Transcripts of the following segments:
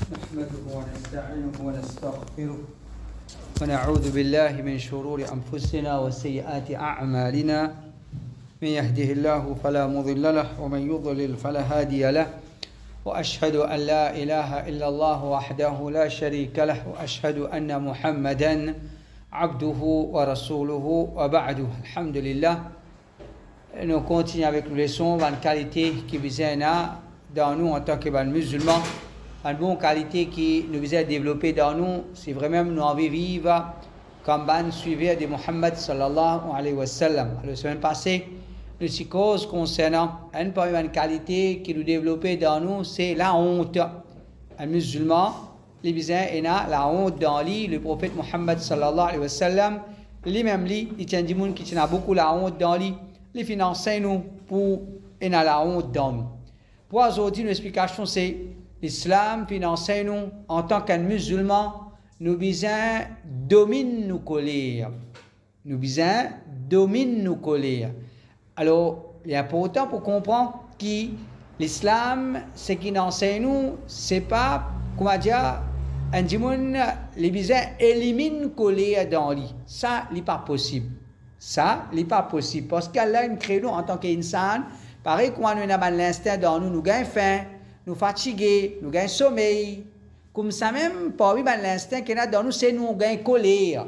نحمده ونستعينه ونستغفره ونعوذ بالله من شرور أنفسنا وسيئات أعمالنا من يهده الله فلا مضل له ومن يضلل فلا هادي له وأشهد أن لا إله إلا الله وحده لا شريك له وأشهد أن محمدا عبده ورسوله وبعده. الحمد لله. Nous continuons avec nos leçons, une qualité qui vient dans nous en tant que musulmans, une bonne qualité qui nous vient développer dans nous, c'est vraiment nous envie vivre comme ban suivre de Muhammad sallallahu alayhi wa sallam. La semaine passée, le psychose concernant une qualité qui nous développait dans nous, c'est la honte. Un musulman, les bizarres, et la honte dans lui, le prophète Muhammad sallallahu alayhi wa sallam, lui-même, il tient du monde qui tient beaucoup la honte dans lui. Les financer nous pour et la honte dans nous. Pour aujourd'hui, une explication c'est l'islam finance nous en tant qu'un musulman, nous besoin domine nos colères. Nous besoin domine nos colères. Alors, il est important pour comprendre que l'islam, ce qui enseigne nous, c'est pas, comment dire, un dimoun, les besoins élimine colère dans lui. Ça, n'est pas possible. Ça, n'est pas possible. Parce qu'Allah nous crée nous en tant qu'insan, pareil quand nous avons l'instinct dans nous, nous gagnons faim, nous fatigués, nous gagnons sommeil. Comme ça même, parmi l'instinct qu'il y a dans nous, c'est nous gagnons colère.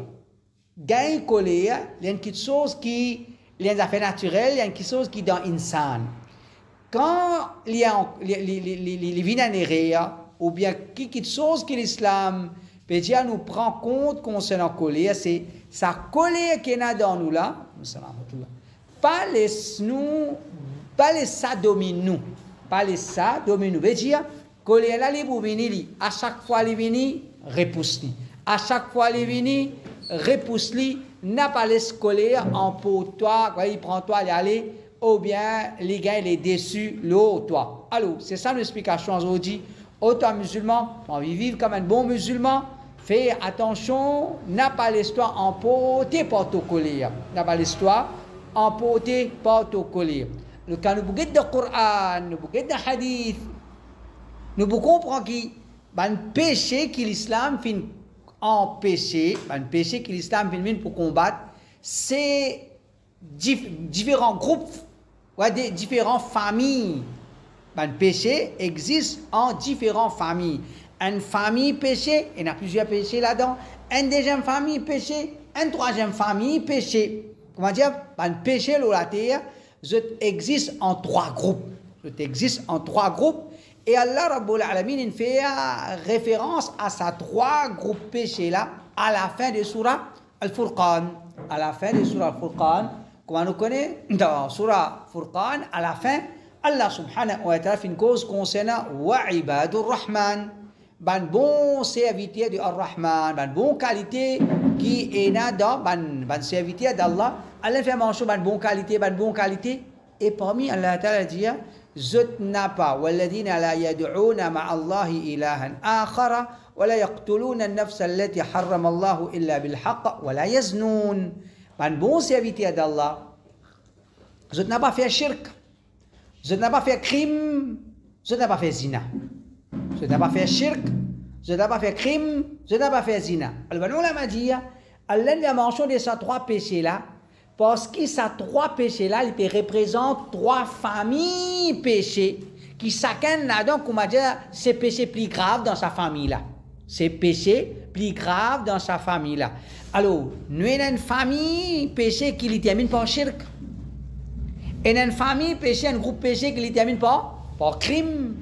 Gagnons colère, il y a quelque chose qui, il y a une affaire naturelle, il y a quelque chose qui est dans l'insan. Quand il y a les vinaneries, ou bien quelque chose que l'islam peut dire nous prend compte concernant la colère, c'est sa colère qui est dans nous là, pas les ça domine nous, pas les ça domine nous. Veut dire, colère là, il venir, à chaque fois il vient, repousse-li. À chaque fois il vient, repousse-li, n'a pas les colère en pour toi, quand il prend toi, il aller, ou bien les gars, il est déçu, l'autre toi. Alors, c'est ça l'explication aujourd'hui. Autant musulman, on vit vivre comme un bon musulman. Fais attention, n'a pas l'histoire emportée par ton colère. N'a pas l'histoire emportée par ton colère. Quand nous regardons le Coran, nous regardons le hadith, nous comprenons que le péché que l'islam fait empêcher, le péché que l'islam fait pour combattre, c'est différents groupes, différentes familles. Le péché existe en différentes familles. Une famille péché, il y a plusieurs péchés là-dedans. Une deuxième famille péché, une troisième famille péché. Comment dire? Le péché, la terre, existe en trois groupes. Existe en trois groupes. Et Allah Rabbul Alamin fait référence à ces trois groupes péchés-là à la fin de Surah Al-Furqan. À la fin de Surah Al-Furqan, comme on connaît, dans Surah Al-Furqan, à la fin, Allah subhanahu wa ta'ala fait une cause concernant wa ibadur rahman. Ban bon serviteur de Ar-Rahman, ban bon qualité qui est dans ban serviteur d'Allah. Allah fait mention ban bon qualité. Et parmi Allah Ta'ala dit, Zut n'a pas, walladina la yad'una ma'allahi ilahan akhara, wa la yaqtuluna an-nafsa allati harrama Allahu illa bil haqq, wa la yaznoun. Ban bon serviteur d'Allah. Zut n'a pas fait shirk. Zut n'a pas fait crime. Zut n'a pas fait zina. Je n'ai pas fait shirk, je n'ai pas fait crime, je n'ai pas fait zina. Alors, nous l'avons dit, Allah a mentionné de ces trois péchés-là, parce que ces trois péchés-là, ils représentent trois familles péchés, qui chacun a donc, comment dire, ces péchés plus graves dans sa famille-là. Ces péchés plus graves dans sa famille-là. Alors, nous avons une famille péché qui ne termine pas en shirk. Et une famille péché, un groupe péché qui ne termine pas par crime.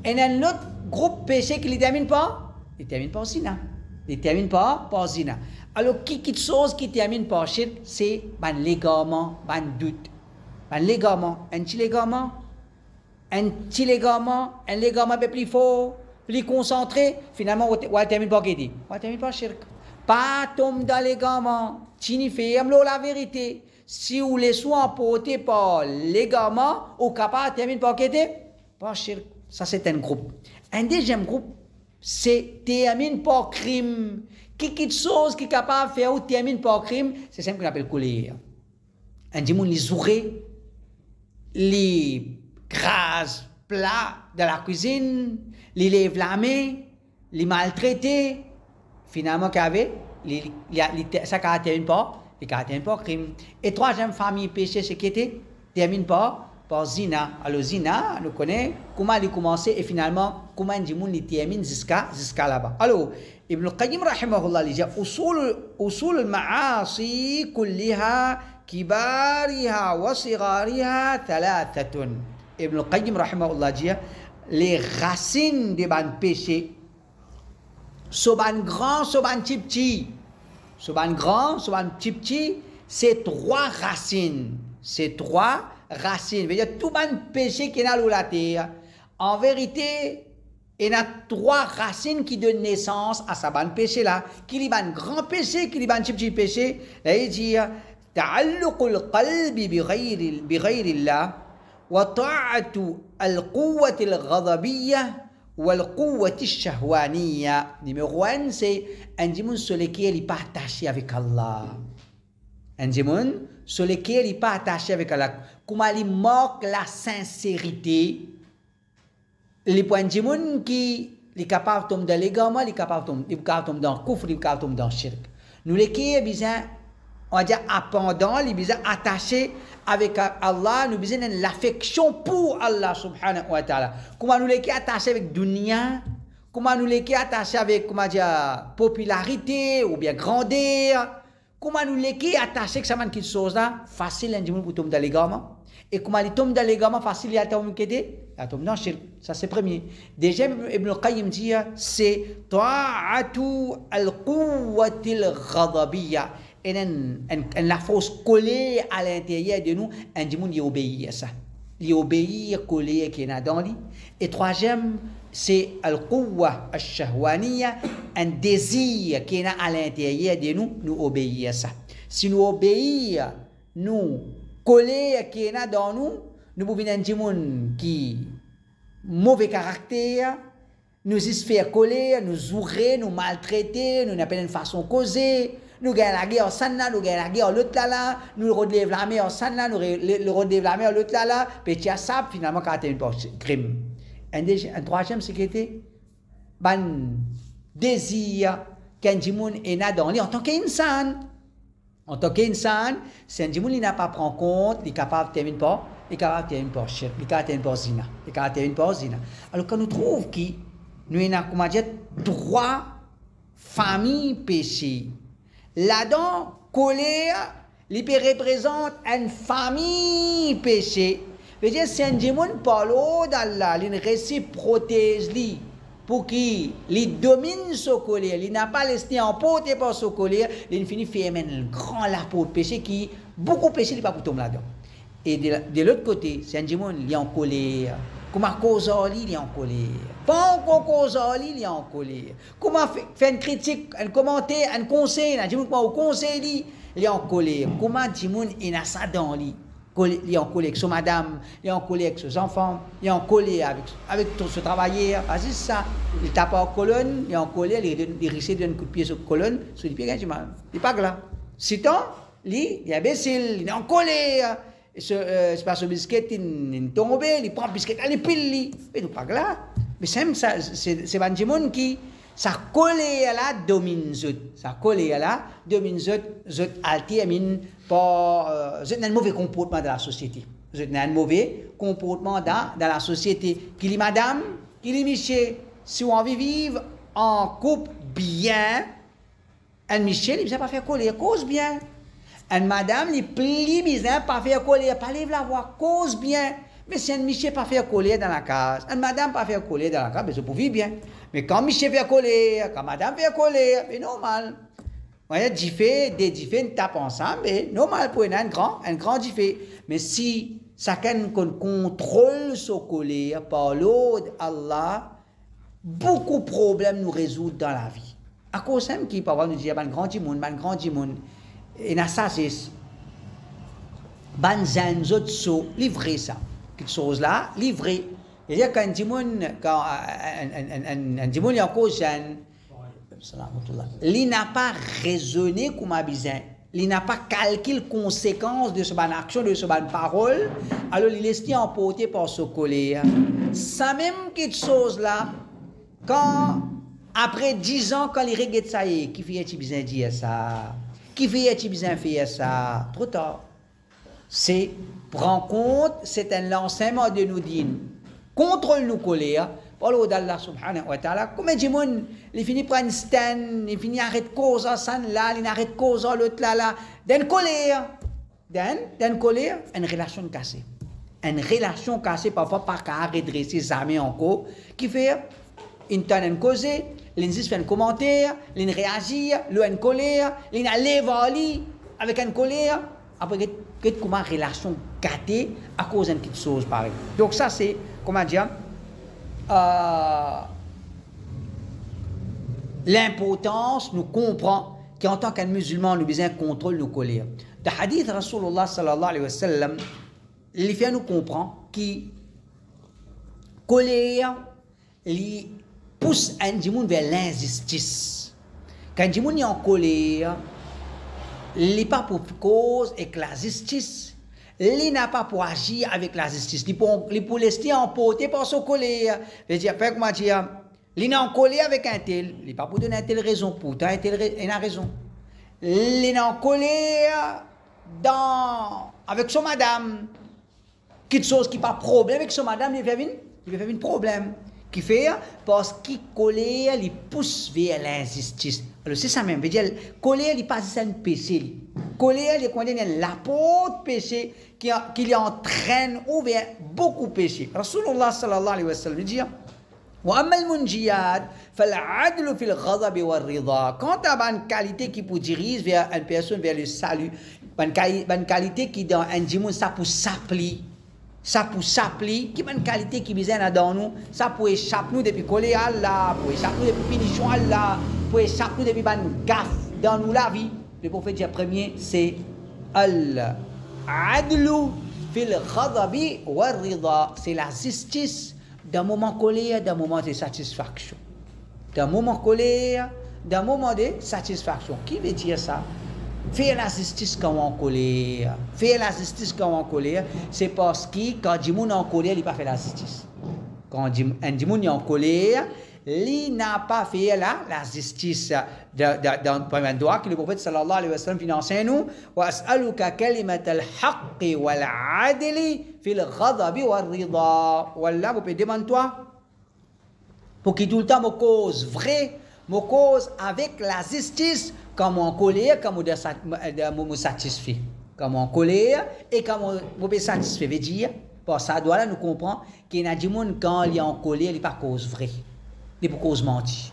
Et un autre groupe péché qui ne termine pas, il ne termine pas en zina. Il ne termine pas par zina. Alors, quelque chose qui termine par shirk, c'est un ligament, un doute. Un ligament, un petit ligament, un ligament un peu plus fort, plus concentré, finalement, on ne termine pas qui dit. On ne termine pas shirk. Pas tomber dans le ligament, tu n'y fais la vérité. Si vous les soins portés par le ligament, ou capable de terminer par qui dit, par shirk. Ça, c'est un groupe. Un deuxième groupe, c'est termine par crime. Quelque chose qui est capable de faire ou termine par crime, c'est ça qu'on appelle colère. Un dimanche, les oreilles, les grâces plats de la cuisine, les lève la main, les maltraités, finalement, qu'avait, ça termine pas, les termine pas crime. Et troisième famille péché, c'est qui était, termine pas par zina. Alors zina, nous connaissons comment il a commencé et finalement, comment il termine jusqu'à là-bas. Alors, Ibn al-Qayyim rahimahullah, il dit, usul al-ma'asi kulliha kibariha wa sigariha thalathatun. Ibn al-Qayyim rahimahullah dit, les racines des ban péchés, soban grand, soban petit, soban grand, soban petit, c'est trois racines. C'est trois racines. Veut dire tout ban péché qui est dans la terre. En vérité, il y a trois racines qui donnent naissance à ce ban péché là. Qui est ban grand péché, qui est ban petit péché. Là il dit تعلق القلب بغير الله وطاعة القوة الغضبية والقوة الشهوانية. Numéro 1, c'est un démon sur lequel il n'est pas attaché avec Allah. Un démon sur lequel il n'est pas attaché avec Allah. Comment il manque la sincérité. Les points de démon qui est capable de tomber dans l'égarement, il est capable de tomber dans le kufr, il est capable de tomber dans le shirk. Nous, les qui est besoin, on va dire, appendant, il est besoin attaché avec Allah, nous besoin de l'affection pour Allah subhanahu wa ta'ala. Comment nous les qui attachés avec dunya, comment nous les qui attachés avec, comment dire, popularité ou bien grandeur, comment nous les qui attachés avec ça, quelque chose là, facile, un dimanche pour tomber dans l'égarement. Et comment il tombe dans l'égarement, facile, il tombe dans le shirk. Ça c'est premier. Deuxième, Ibn al-Qayyim dit, c'est ta'atu al-quwwatil ghadabiyya. Et la force collée à l'intérieur de nous, un dimanche, il obéit à ça. Il obéit à coller qui est dans lui. Et troisième, c'est al-quwwa al-shahwaniya, un désir qui est à l'intérieur de nous, nous obéit à ça. Si nous obéissons, nous coller qui est dans nous, nous pouvons un dimanche qui mauvais caractère, nous y faire coller, nous zourer, nous maltraiter, nous n'appelons une façon causer. Nous gagnons la guerre en Sanna, nous gagnons la guerre en l'autre là, nous relèvons la mer en Sanna, nous relèvons la mer en l'autre là, puis tu as ça, finalement, quand tu as une crime. Un troisième, c'est que tu as un désir qu'un djimoun est là dans lui en tant qu'insan. En tant qu'insan, si un djimoun n'a pas pris en compte, il est capable de terminer par, il est capable de terminer par shirk, il est capable de terminer par zina, il est capable de terminer par zina. Alors, quand nous trouvons que nous avons, comment dire, trois familles péchées, là-dedans, colère, il représente une famille péché. C'est-à-dire, c'est un démon parle d'Allah, il récit protège lui pour qu'il domine ce colère. Il n'a pas laissé emporter par ce colère, il finit faire un grand lapot de péché qui, beaucoup de péché, il n'est pas pour tomber là-dedans. Et de l'autre côté, c'est un démon, il est en colère. Comment cause il est en colère. Pas encore cause il est en colère. Comment faire une critique, un commentaire, un conseil, un démon comment au conseil il est en colère. Comment démon il a ça dans lui. Il est en colère avec son madame, il est en colère avec ses enfants, il est en colère avec ce travailleur. C'est ça. Il tape en colonne, il est en colère, il risque de donner un coup de pied sur la colonne, sur le pied, il n'est pas là. Sinon, il est imbécile, il est en colère. C'est pas ce biscuit, il est tombé, il prend le biscuit, il pile. Mais il n'est pas là. Mais c'est un démon qui, ça colle à la domine zut. Ça colle à la domine zut alterne par un mauvais comportement dans la société. Un mauvais comportement dans la société. Qu'il est madame, qu'il est monsieur, si on veut vivre en couple bien, un Michel, il ne pas faire coller, cause bien. Un madame, il plie bien, pas faire coller, pas lève la voix, cause bien. Mais si un Michel pas faire coller dans la case, un madame pas faire coller dans la case, mais ça peut vivre bien. Mais quand Michel fait coller, quand madame fait coller, c'est normal. Vous voyez, des différents tapent ensemble, mais normal pour un grand différent. Mais si chacun contrôle ce colère par l'ordre d'Allah, beaucoup de problèmes nous résoudent dans la vie. À cause de qui parfois nous dit, un grand monde, et ça c'est ban autres so livrer ça quelque chose là livrer c'est-à-dire qu'un dimon quand un dimon il en cause il n'a pas raisonné comme a besoin il n'a pas calculé conséquences de ce ban action de ce ban parole alors il laisse emporter par ce colère ça même quelque chose là quand Après 10 ans, quand il regarde ça, qui fait besoin de dire ça? Qui fait besoin de faire ça? Trop tard. C'est prendre compte, c'est un enseignement de nous dire, contrôle nos colères, par d'Allah subhanahu wa ta'ala. Comment dit mon, il finit par un stand, il finit arrête cause ça là, il arrête cause l'autre là, d'une colère, d'une colère, une relation cassée. Une relation cassée parfois pas qu'à redresser ses amis encore, qui fait une tonne de cause, l'indice fait un commentaire, l'in réagit, une colère, l'in a l'évalué avec une colère, après comment une relation gâtée à cause d'une petite chose pareille. Donc ça c'est, comment dire, l'importance, nous comprend qu'en tant qu'un musulman, nous besoin contrôle nos colères. Le hadith Rasulullah sallallahu alayhi wa sallam, il fait nous comprendre que colère, il pousse un monde vers l'injustice. Quand un monde est en colère, il n'est pas pour cause avec la justice. Il n'a pas pour agir avec la justice. Il pour laisser emporter par son colère. Je veux dire, comment dire, il est en colère avec un tel. Il n'est pas pour donner un tel raison. Pourtant, il a raison. Il est en colère avec son madame. Quelque chose qui n'a pas de problème avec son madame, il fait un problème. Qui fait parce qu'il colère, il pousse vers l'injustice. Alors c'est ça même. Je veux dire, colère, il passe à un péché. Colère, il condamne l'apôtre péché qui entraîne ou vers beaucoup de péché. Rasulullah sallallahu alayhi wa sallam dit وَأَمَّا الْمُنْجِيَاتِ فَالْعَدْلُ فِي الْغَضَبِ وَالرِّضَى. Quant à une qualité qui peut diriger vers une personne vers le salut, une qualité qui dans un dimanche ça peut s'appliquer. Ça peut s'appliquer, qui est une qualité qui vient dans nous, ça peut échapper nous depuis coller à Allah, peut échapper nous depuis punition à Allah, peut échapper nous depuis une gaffe dans nous la vie. Le prophète dit premier, c'est Al-Adlu fil ghadabi wa rida. C'est la justice d'un moment colère, d'un moment de satisfaction. D'un moment colère, d'un moment de satisfaction. Qui veut dire ça? Faire la justice quand on est en colère. Faire la justice quand on est en colère, c'est parce que quand un monde est en colère, il n'a pas fait la justice. Quand un monde est en colère, il n'a pas fait la justice. Dans le premier droit que le prophète sallallahu alayhi wa sallam enseigne nous, وَأَسْأَلُكَ كَلِمَةَ الْحَقِّ وَالْعَدْلِ فِي الْغَضَبِ وَالرِّضَى. Wallah, vous pouvez demander toi, pour qu'il tout le temps me cause vrai, me cause avec la justice, quand on en colère, quand on me satisfait. Quand on en colère et quand on me satisfait. Veut dire, pour ça, doit nous comprendre qu'il y a des gens quand il est en colère, il n'est pas cause vraie. Il n'est pas cause mentie.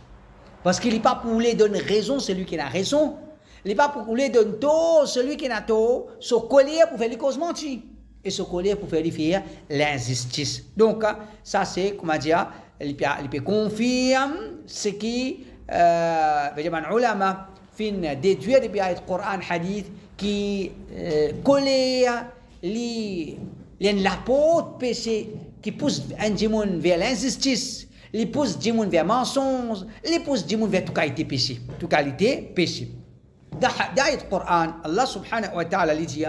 Parce qu'il n'est pas pour lui donner raison, celui qui a raison. Il n'est pas pour lui donner tort, celui qui a tort. Ce colère pour faire les causes menties. Et ce colère pour faire faire l'injustice. Donc, ça c'est, comment dire, il peut confirmer ce qui, les ulama fin déduire depuis le Coran hadith qui colère l'apôtre péché qui pousse un démon vers l'injustice, les pousse démon vers mensonge, les pousse démon vers toute qualité péché, toute qualité péché. Dans le Coran, Allah subhanahu wa ta'ala dit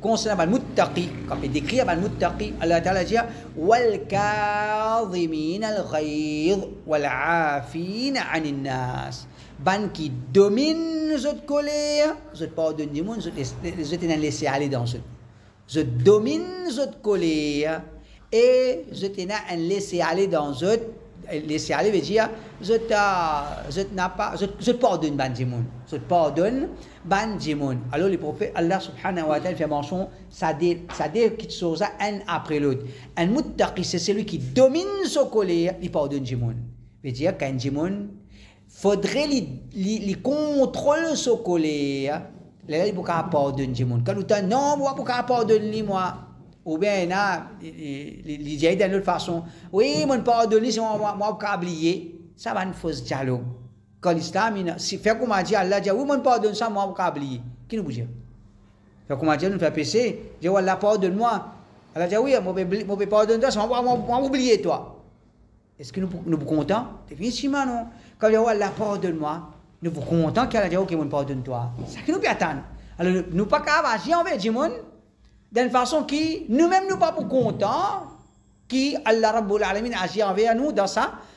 concernant le muttaqi, quand il décrit le muttaqi, Allah ta'ala dit wal kadhimin al ghayz wal afin 'anil nas. Ban qui domine cette colère, je pardonne du monde, je t'ai laissé aller dans ce. Je domine cette colère et je t'ai laissé aller dans ce. Laisser aller veut dire, je pardonne ban du monde. Je pardonne ban du monde. Alors le prophète Allah subhanahu wa ta'ala fait mention, ça dit quelque chose un après l'autre. Un muttaqi, c'est celui qui domine sa colère, il pardonne du monde. Veut dire qu'un du monde, faudrait les contrôler ce colère, il faut pardonner du monde. Quand nous disons non, moi pour pardonner moi, ou bien il dit d'une autre façon, oui, moi pardonner c'est moi pour oublier, ça va une fausse dialogue. Quand l'islam si fait comme dit Allah dit oui, moi pardonne ça moi pour oublier. Qui nous dit? Fait comme dit nous fait péché, dit Allah pardonne moi. Allah dit oui, moi pardonne ça moi oublier toi. Est-ce que nous sommes contents? Définitivement non. Quand il y a Allah pardonne-moi, nous sommes contents qu'il y a OK, pardonne toi. C'est ça que nous peut attendre. Alors nous ne pas qu'à agir envers les gens d'une façon qui nous-mêmes nous pas pour contents qui Allah Rabbul Alamin agit envers nous dans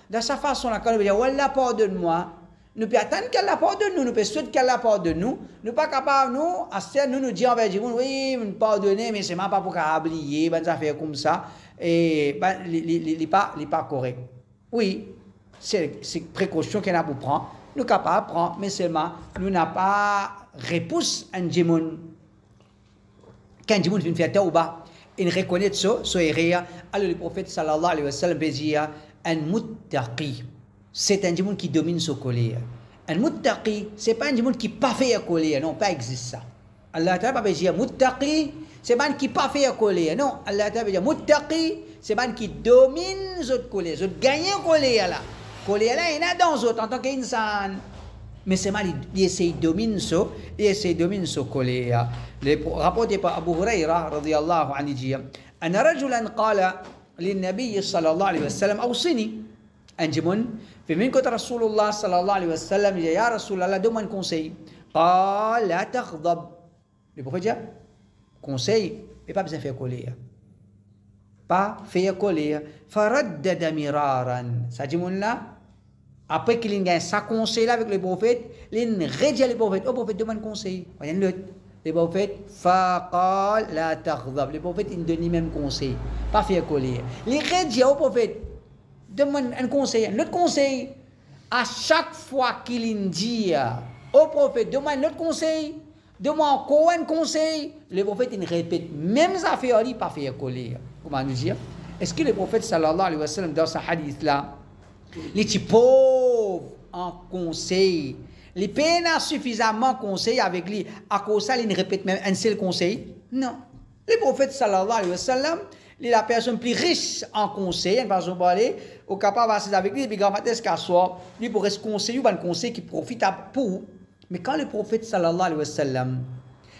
De sa façon-là, quand nous dire, Wallah, pardonne-moi, nous pouvons attendre qu'elle la pardonne nous, nous pouvons souhaiter qu'elle la pardonne nous, nous pas capable, nous, à ce nous dire envers Dieu, oui, pardonnez, mais c'est même pas pour oublier, ben, ça fait comme ça, et ben, il pas correct. Oui, c'est précaution qu'on a pour prendre, nous sommes capables de prendre, mais seulement, nous n'avons pas réponse à un djimoun. Quand un djimoun vient faire tauba, il reconnaît ça, so erreur, alors le prophète sallallahu alayhi wa sallam dit, un muttaqi, c'est un djimoun qui domine son colère. Un muttaqi, c'est pas un djimoun qui pas fait colère, non, pas existe ça. Allah ta'ala pas dire muttaqi, c'est pas un qui pas fait colère, non, Allah ta'ala dire muttaqi, c'est pas un qui domine son colère, son gagne colère là. Colère là, il y en a dans autres en tant qu'insan. Mais c'est mal, il essaie de dominer ça, il essaie de dominer sa colère. Rapporté par Abu Huraira, radiyallahu anhu, dit, أن رجلا قال للنبي صلى الله عليه وسلم أوصني أنجمون في من كتر رسول الله صلى الله عليه وسلم يا رسول الله donne-moi un conseil قال لا تغضب le prophète dit conseil mais pas besoin de faire colère pas faire colère فردد مرارا ça dit là après qu'il gagne sa conseil avec le prophète il redit le prophète oh prophète demande conseil voyez l'autre le prophète faqal la taghdab le prophète il donne même conseil pas faire colère il redit au prophète demande un conseil un autre conseil à chaque fois qu'il dit au prophète demande un autre conseil demande encore un conseil le prophète il répète même affaire lui pas faire colère comment nous dire est-ce que le prophète sallallahu alayhi wa sallam dans ce hadith là il est pauvre en conseil les peines suffisamment conseil avec lui à cause ça il ne répète même un seul conseil non le prophète sallallahu alayhi wa sallam il est la personne plus riche en conseil une façon de parler au capable d'assister avec lui et puis quand matin qu'à soir lui pourrait se conseiller ou un conseil qui profite pour mais quand le prophète sallallahu alayhi wa sallam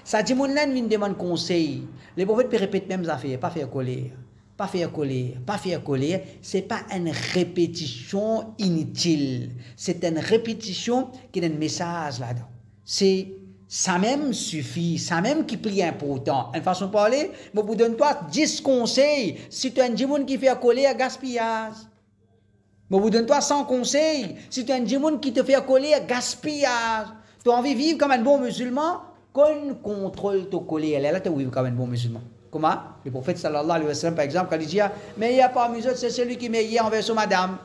ça dit mon l'un vient demande conseil le prophète peut répéter même affaires pas faire colère pas faire colère, c'est pas une répétition inutile, c'est une répétition qui a un message là-dedans. C'est ça même suffit, ça même qui est plus important. Une façon de parler, je vous donne toi 10 conseils. Si tu as un djimoun qui fait colère, gaspillage. Je vous donne toi 100 conseils. Si tu as un djimoun qui te fait colère, gaspillage. Tu as envie de vivre comme un bon musulman, qu'on contrôle ta colère. Là, tu vivre comme un bon musulman. Comment? Le prophète sallallahu alayhi wa sallam, par exemple, quand il dit, mais il n'y a pas musulman, c'est celui qui met envers son madame.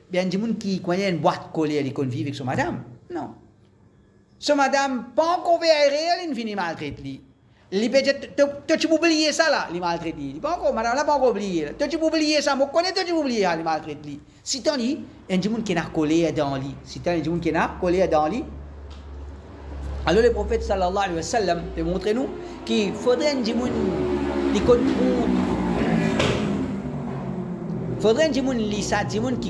Bien, il y a des gens qui connaissent une boîte de colère, ils vivent avec son madame. Non. Son madame, pas encore réel, il finit maltraité. Il peut dire, tu peux oublier ça là, il maltraite. Il pas encore, madame, là, pas encore oublié. Tu peux oublier ça, moi, je connais, tu peux oublier, il maltraite. Si tu as dit, il y a des gens qui ont colère dans lui. Si tu as des gens qui ont colère dans lui, alors le prophète sallallahu alayhi wa sallam, il montre-nous qu'il faudrait un djimoun qui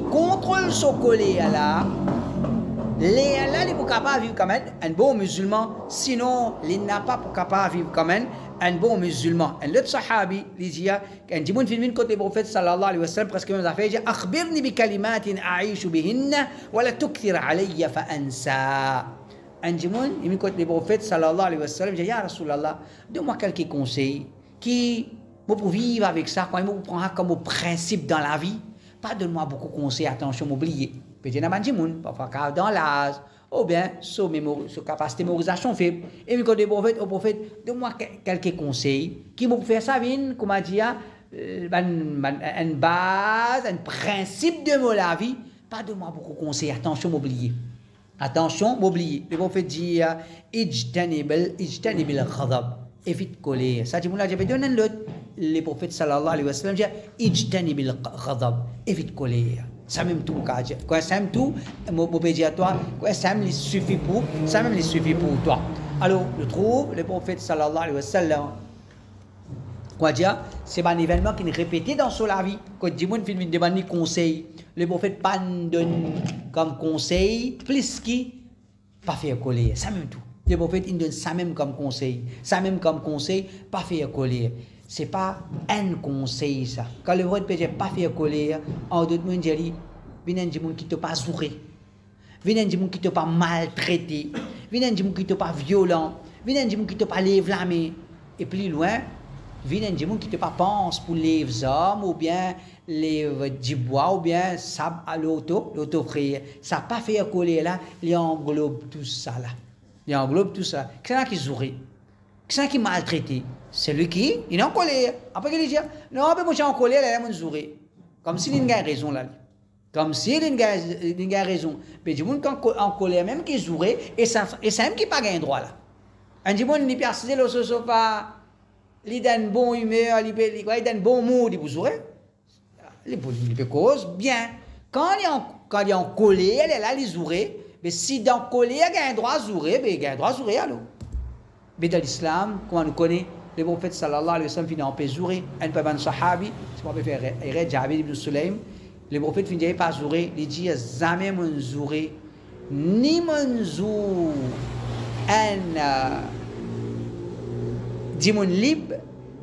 contrôle son colère là. Les là, il est capable de vivre comme un bon musulman, sinon il n'a pas capable de vivre comme un bon musulman. Un autre sahabi, il dit, un djimoun filmine contre le prophète sallallahu alayhi wa sallam, presque même affaire, il dit, akhbirni bi kalimatin a'ishu bihinna, wa la tukthir alayya fa ansa. Un djimoun, il m'écoute le prophète sallallahu alayhi wa sallam, il dit, ya Rasulallah, donne-moi quelques conseils qui, pour vivre avec ça, quand il me prendre comme principe dans la vie, pas donne-moi beaucoup de conseils, attention, m'oublier. Peut-être un djimoun, parfois dans l'âge, ou bien, sa capacité de mémorisation faible. Et m'écoute le prophète, au prophète, donne-moi quelques conseils qui me faire ça, comment dire, une base, un principe de la vie, pas donne-moi beaucoup de conseils, attention, m'oublier. Attention, m'oublier. Le prophète dit, ijtanibil ghadab. Évite colère. Ça dit, moi, j'avais donné un autre. Le prophète sallallahu alayhi wa sallam dit, ijtanibil ghadab. Évite colère. Ça même tout, quand ça même tout, mon pédiatre à toi, quand ça même suffit pour, ça même suffit pour toi. Alors, je trouve, le prophète sallallahu alayhi wa sallam, quoi dire, c'est un événement qui est répété dans la vie. Quand Jimoun film demande conseil, le prophète pas donne comme conseil, plus qui pas faire colère. Ça même tout. Le prophète il donne ça même comme conseil. Ça même comme conseil, pas faire colère. C'est pas un conseil ça. Quand le prophète peut pas faire colère, en d'autres monde dit, viens un Jimoun qui te pas sourire. Viens un Jimoun qui te pas maltraité. Viens un Jimoun qui te pas violent. Viens un Jimoun qui te pas lève la main. Et plus loin, vient un gens qui te pas pense pour les hommes ou bien les du bois ou bien ça à l'auto frère ça pas fait coller là il englobe tout ça là il englobe tout ça qu'est-ce qui jouerait qu'est-ce qui maltraité celui qui il est en colère après il dit non mais moi j'ai en colère là mon jouerait comme s'il y a raison là comme s'il y a raison mais du monde en colère même qui jouerait et ça même qui pas gain droit là un du monde ni persiste le sofa il donne bonne humeur il donne bon mood il vous jouerait les peut cause bien quand il est en colère là il jouerait mais si dans colère il y a un droit jouerait mais il y a un droit jouerait alors mais dans l'islam comment nous connaît le prophète sallallahu alayhi wa sallam finit en paix jouerait un peu de sahabi c'est pas faire Jabir ibn Sulaym le prophète finit pas jouerait il dit jamais mon jouerait ni mon jou un dimon libre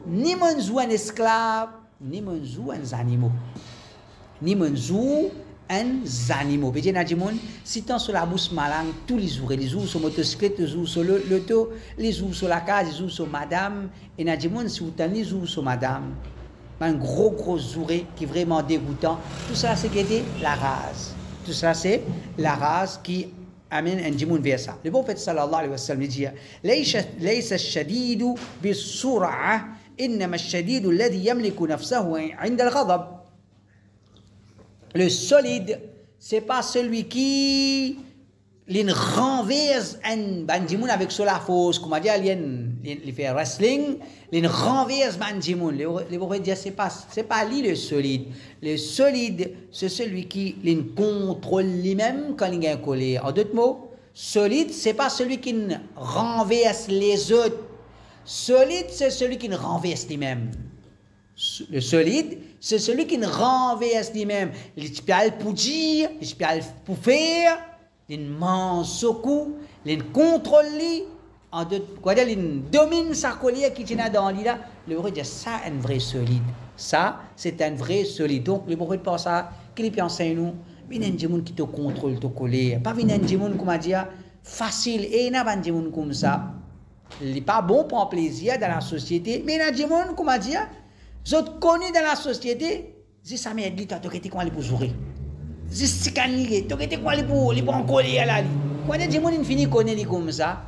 ni mon jou un esclave ni mon jou un animaux ni mon jou un animaux veut dire nadimon si tant sur la bouche malang tous les jours sur motocyclette les jours sur l'auto les jours sur la case les jours sur madame et nadimon si vous tenez les jours sur madame un gros zouré qui est vraiment dégoûtant tout ça c'est qui la race tout ça c'est la race qui amène un djimoun vers ça le prophète sallallahu alayhi wa sallam dit ليس الشديد بالسرعة إنما الشديد الذي يملك نفسه عند الغضب le solide c'est pas celui qui renverse un djimoun avec sur la force comme on dit il fait wrestling il renverse un djimoun le prophète dit c'est pas lui le solide c'est celui qui contrôle lui-même quand il est en colère en d'autres mots solide c'est pas celui qui renverse les autres solide c'est celui qui renverse lui-même le solide c'est celui qui renverse lui-même il peut pour dire il peut pour faire il mange au cou il contrôle lui en deux quoi dire il domine sa colère qui tient dans lui là le prophète dit ça un vrai solide ça c'est un vrai solide donc le prophète pense ça qu'il peut enseigner nous mais un gens qui te contrôle ta colère pas un gens comme dire facile et n'a pas gens comme ça il n'est pas bon pour plaisir dans la société mais un gens comme dire autres connus dans la société si ça m'aide dit toi tu quoi pour jouer si c'est canilé tu quoi pour en colère là quand des gens fini connaître comme ça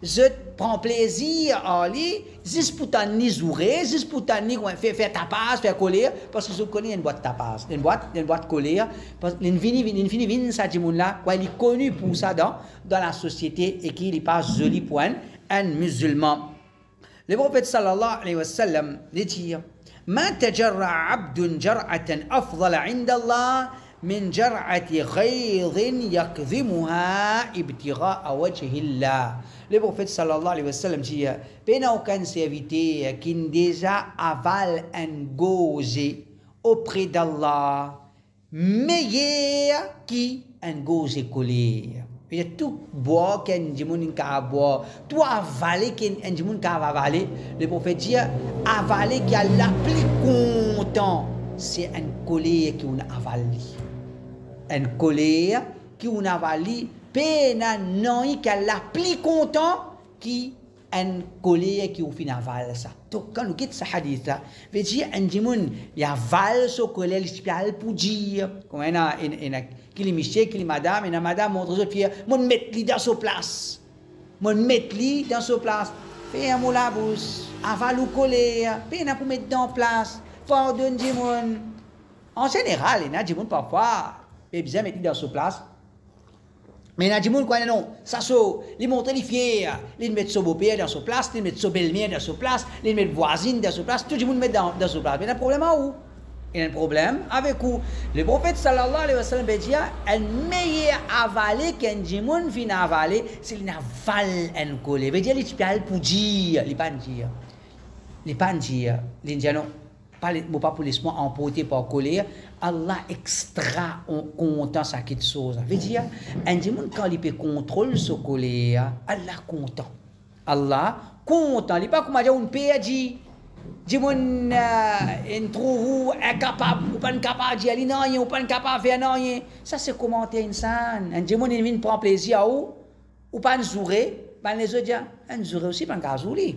je prends plaisir à lui juste pour t'en jouer juste pour t'en faire tapas faire colère parce que je connais une boîte tapas une boîte colère parce que l'infini ça dit là quoi il est connu pour ça dans la société et qu'il est pas joli pour un musulman le prophète sallallahu alayhi wa sallam dit ما تجرع عبد جرعة أفضل عند الله من جرعة غيظ يكظمها ابتغاء وجه الله. Le prophète sallallahu alayhi wa sallam dit il n'y a aucun serviteur qui déjà avale un gauze auprès d'Allah meilleur qu'un gauze colère. Il y a tout boire qu'un djimoun ka boire, tout avaler qu'un djimoun ka avaler. Le prophète dit avaler qui a la plus content, c'est un colère qui on avale. Un colère qui on avale, peine non qui a la plus content qui un colère qui on fin avale ça. Donc quand nous quitte ce hadith là, veut dire un djimoun il avale ce colère spécial pour dire comme qu'il est monsieur, qu'il est madame, et madame montre aux autres filles, mon mettre lui dans sa place. Mon mettre lui dans sa place. Fais un mot la bouche, avale ou coller, puis pour mettre dans place. Pardonne du monde. En général, il y a des gens parfois, ils besoin mettre dans sa place. Mais il y a des gens qui non, ça ils montrent les filles, ils mettent son beau-père dans sa place, ils mettent son belle-mère dans sa place, ils mettent voisine dans sa place, tout le monde met dans sa place. Mais il y a un problème à où? Il y a un problème avec où le prophète sallallahu alayhi wa sallam dit un meilleur avalé qu'un djimoun fin avalé c'est qu'il avale un colère veut dire il peut pour dire il pas dire il dit non pas pour laisser moi emporter par colère Allah extra content ça quelque chose veut dire un djimoun quand il peut contrôler sa colère Allah content il pas comme dire on perdit Jimon trouve incapable ou pas incapable d'y aller non ou pas incapable de faire rien ça c'est commenter insan un Jimon il vient prendre plaisir ou pas un sourire ben les autres disent un sourire aussi pas un sourire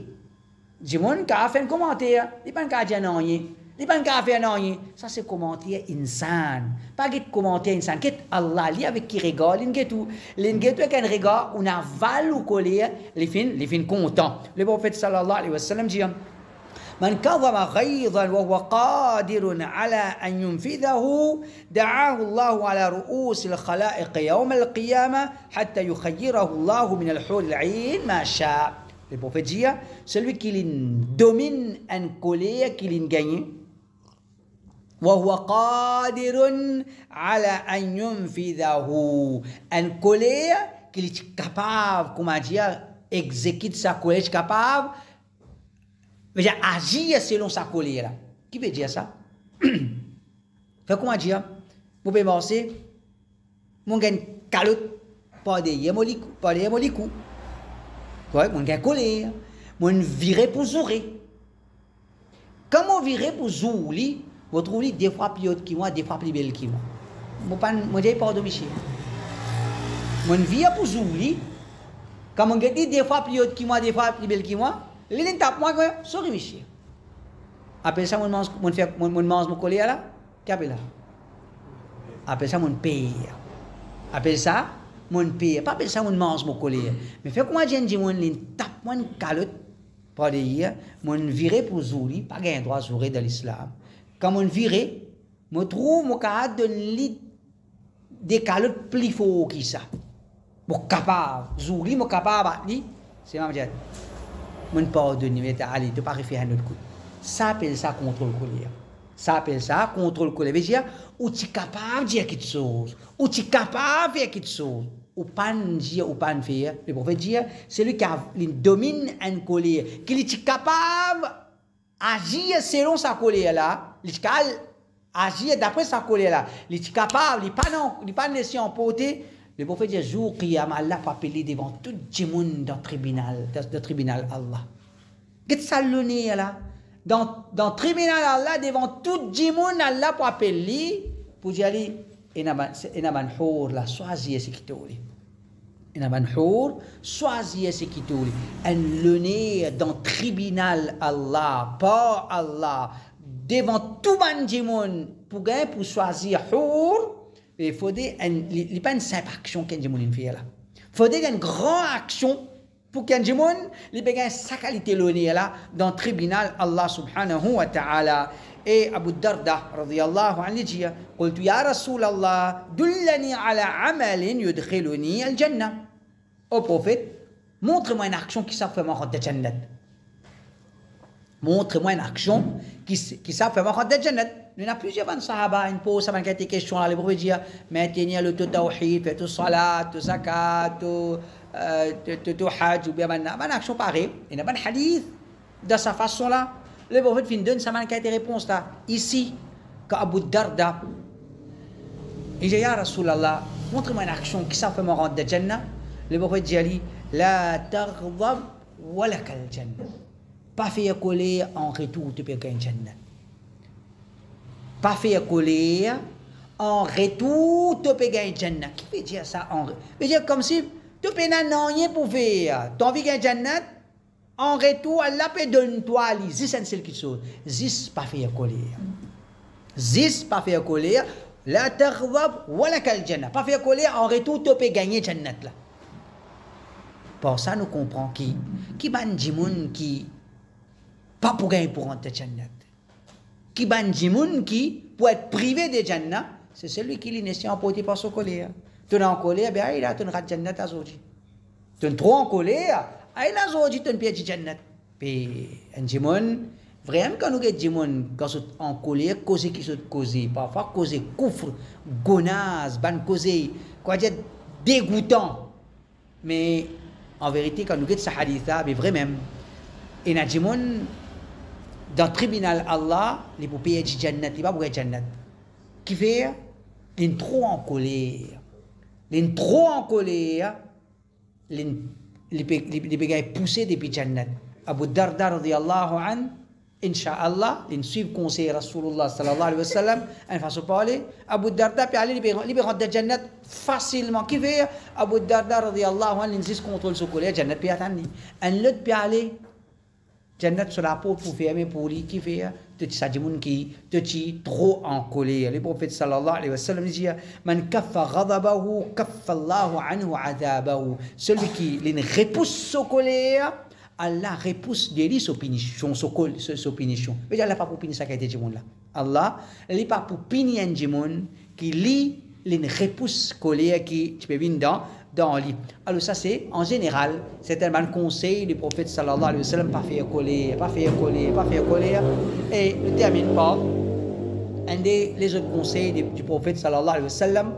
Jimon qui a fait un commentaire, il pas qu'à dire non, il pas qu'à faire non. Ça c'est commentaire insan. Pas que commentaire insan, que Allah li avec qui regarde, l'ingetu avec un regard, on a val ou colère, les fins content. Le prophète sallallahu alayhi wa sallam dit من كظم غيظا وهو قادر على أن ينفذه دعاه الله على رؤوس الخلائق يوم القيامة حتى يخيره الله من الحور العين ما شاء. Le prophète dit, celui qui domine une colère qu'il gagne, وهو قادر على أن ينفذه, une colère qu'il est capable, comment dire, exécute sa colère, est capable agir selon sa colère là. Qui veut dire ça? Fait comment dire? Vous pouvez penser, mon gagne calotte, pas de yémolikou, pas de yémolikou. Ouais, mon gagne colère, mon viré pour zourer. Comment virer pour zouli? Vous trouvez des fois plus haute que moi, des fois plus belle que moi. Moi, j'ai pas de Michel. Mon vire pour zouli, quand mon gagne des fois plus haute que moi, des fois plus belle que moi. Les tape moi sorry monsieur. Après ça mon mange mon collier là, qu'appelle là. Après ça mon paye. Après ça mon paye, pas après ça mon mange mon collier. Mais fait comment j'ai dit mon tape mon calotte pas dire mon viré pour zouri, pas gain droit zouri dans l'islam. Quand mon viré, me trouve mon cas de lit des calottes plus fort que ça. Mon capable, zouri mon capable ni, c'est ma dire. Mon pardonne, mais allez, tu pas refaire un autre coup. Ça appelle ça contrôle colère. Ça appelle ça contrôle colère. Veut dire, ou tu es capable de dire quelque chose, ou tu es capable de faire quelque chose, ou pas dire, ou pas faire. Le prophète dit, celui qui domine une colère, qu'il est capable d'agir selon sa colère là, il est capable d'agir d'après sa colère là, il est capable, il n'est pas laissé emporter. Le prophète dit, jour qiyam, Allah va appeler devant tout le monde dans le tribunal Allah. Qu'est-ce que ça le là? Dans le tribunal Allah, devant tout le monde, Allah va appeler pour dire, enaban hour la choisir ce qui te voulait. Enaban hour, choisir ce qui te voulait. Un le dans le tribunal Allah, par Allah, devant tout le monde, pour choisir hour. Il faut pas une simple action qu'un djimoun fait là. Il faut une grande action pour qu'un djimoun ait sa qualité là dans le tribunal Allah subhanahu wa ta'ala. Et Abu Darda radiyallahu anhu dit, قلت يا رسول الله دلني على عمل يدخلني الجنة. Au prophète, montre-moi une action qui s'appelle rentrer dans Jannat. Montre-moi une action qui s'appelle rentrer dans Jannat. Il y a plusieurs sahaba, une pose, ça m'a été question là, les prophètes disent, maintenir le tawhid, faire tout salat, tout zakat, tout hajj, ou bien une action pareille. Il y a un hadith de sa façon là. Le prophète fin donne, ça m'a été réponse là. Ici, quand Abu Darda, il dit, Ya Rasulallah, montre-moi une action qui s'appelle me rendre de Jannah. Le prophète dit, La taghdab wa lakal Jannah. Pas faire coller en retour, tu peux gagner Jannah. Pas faire colère, en retour, tu peux gagner Jannah. Qui veut dire ça en retour? Veut dire comme si tu peux rien pour faire. Tu as envie de gagner Jannah, en retour, Allah peut donner toi, c'est une seule chose. Zis, pas faire colère. Zis, pas faire colère. La taghdab wa lakal Jannah. Pas faire colère, en retour, tu peux gagner Jannah là. Pour ça, nous comprenons qui ban djimoun qui pas pour gagner pour rentrer Jannah. Qui ban djimoun qui pour être privé de Jannah, c'est celui qui l'initié emporté par son colère. Tu es en colère, bien il a ton rat Jannah à Zoji. Tu es trop en colère, il a Zoji ton pied de Jannah. Puis un djimoun, vraiment quand nous avons djimoun, quand nous sommes en colère, causer qui sont causés, parfois causer coufre, gonaz, ban causer, quoi dire dégoûtant. Mais en vérité, quand nous avons ce hadith-là, mais vraiment, il y a djimoun dans le tribunal Allah, les pour payer du Jannat, il va pour Jannat. Qui fait? Il est trop en colère. Il est trop en colère. Il est poussé depuis Jannat. Abu Darda radiyallahu an, Inch'Allah, il suit le conseil Rasulullah sallallahu alayhi wa sallam, une façon de parler. Abu Darda peut aller libérer de Jannat facilement. Qui fait? Abu Darda radiyallahu an, il insiste contre le colère, Jannat peut attendre. Un autre peut aller Jannat sur la peau pour faire, mais pour lui qui fait, tu sais, des gens qui te trop en colère. Le prophète sallallahu alayhi wa sallam dit, Man kaffa ghadabahu, kaffa Allahu anhu adabahu. Celui qui repousse sa colère, Allah repousse de lui sa punition, sa punition. Mais Allah pas pour punir ça qui a été dit là. Allah, il n'est pas pour punir un démon qui lit les repousse colère qui tu peux venir dans le livre. Alors ça c'est en général, c'est tellement un conseil du prophète sallallahu alayhi wa sallam, pas faire colère, pas faire colère, pas faire colère. Et ne termine pas. Un des autres conseils du prophète sallallahu alayhi wa sallam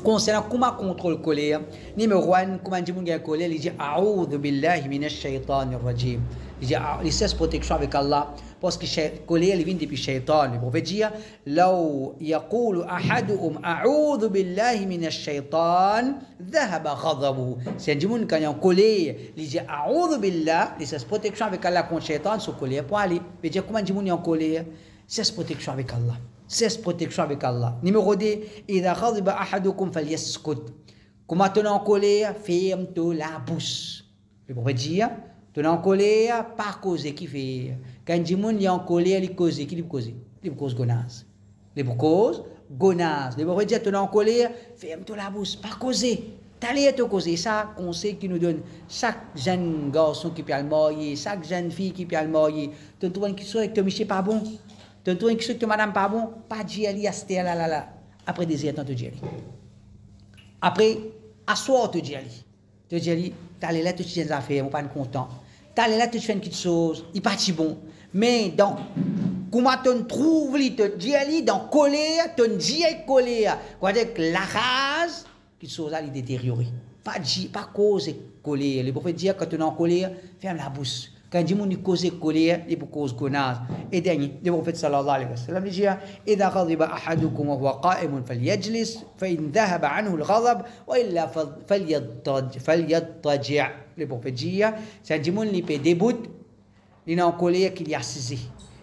concernant comment contrôler la colère. Numéro 1, comment dire la colère, il dit A'udhu billahi minash shaitanir rajim. Il dit il cesse protection avec Allah parce que la colère vient depuis shaitan. Le prophète dit Law yaqulu ahaduhum a'udhu billahi minash shaitan dhahaba ghadabuhu. C'est un démon quand il est en colère, il dit A'udhu billah, il cesse protection avec Allah contre shaitan, sa colère pour aller. Il dit comment dire en colère, cesse protection avec Allah. Cesse protection avec Allah. Numéro 2, إذا غضب أحدكم فليسكت. Comment tu es en colère, ferme-toi la bouche. Le prophète dit, tu es en colère, pas causer qui fait. Quand il est en colère, il cause qui cause. Il cause gonaz. Il cause gonaz. Le prophète dit, tu es en colère, ferme-toi la bouche, pas causer. T'allais te causer. Ça, conseil qui nous donne chaque jeune garçon qui peut le marier, chaque jeune fille qui peut le marier. Tu trouves une question avec ton monsieur pas bon. Tu as une question que madame pas bon, pas d'y aller à cette là. Après des heures, tu dis aller. Après, à soir, tu dis aller. Tu dis aller, tu allais là, tu fais des affaires, on n'est pas content. Tu allais là, tu fais une petite chose, il n'est pas si bon. Mais donc, comment tu trouves, tu dis aller dans colère, tu dis colère. Quoi dire que la rage, quelque chose à détériorer. Pas cause colère. Le prophète dit quand tu es en colère, ferme la bouche. Quand il dit cause colère, il peut cause gonaz. Et dernier, le prophète sallallahu alayhi wa sallam dit إذا غضب أحدكم وهو قائم فليجلس فإن ذهب عنه الغضب وإلا فليضطجع. Le prophète dit c'est un démon qui peut déboute, il est en colère qu'il y a assisé.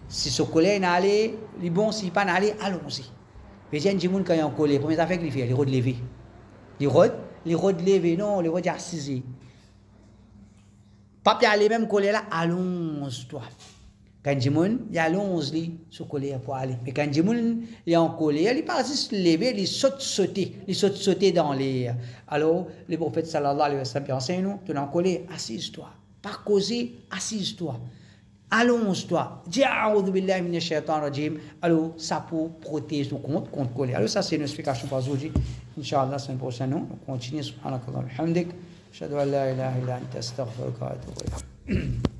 Si ce colère n'est allé, il est bon, s'il n'est pas allé, allons-y. Mais il y a un démon quand il est en colère, première affaire qu'il fait, il rôde lever. Il rôde lever, non, il rôde assisé. Pas aller même colère là, allons-toi. Quand il y a allons-y, ce colère pour aller. Mais quand il est en colère, il pas juste lever, il saute sauter dans l'air. Alors, le prophète sallallahu alayhi wa sallam enseigne nous, tu es en colère, assise-toi. Pas causer, assise-toi. Allons-toi. Dis a'udhu billahi minash shaitanir rajim. Alors, ça pour protéger nous contre colère. Alors, ça c'est une explication pour aujourd'hui. Inch'Allah, la semaine prochaine, nous continuons. Subhanakallah wa bihamdik. أشهد أن لا إله إلا أنت أستغفرك وأتوب إليك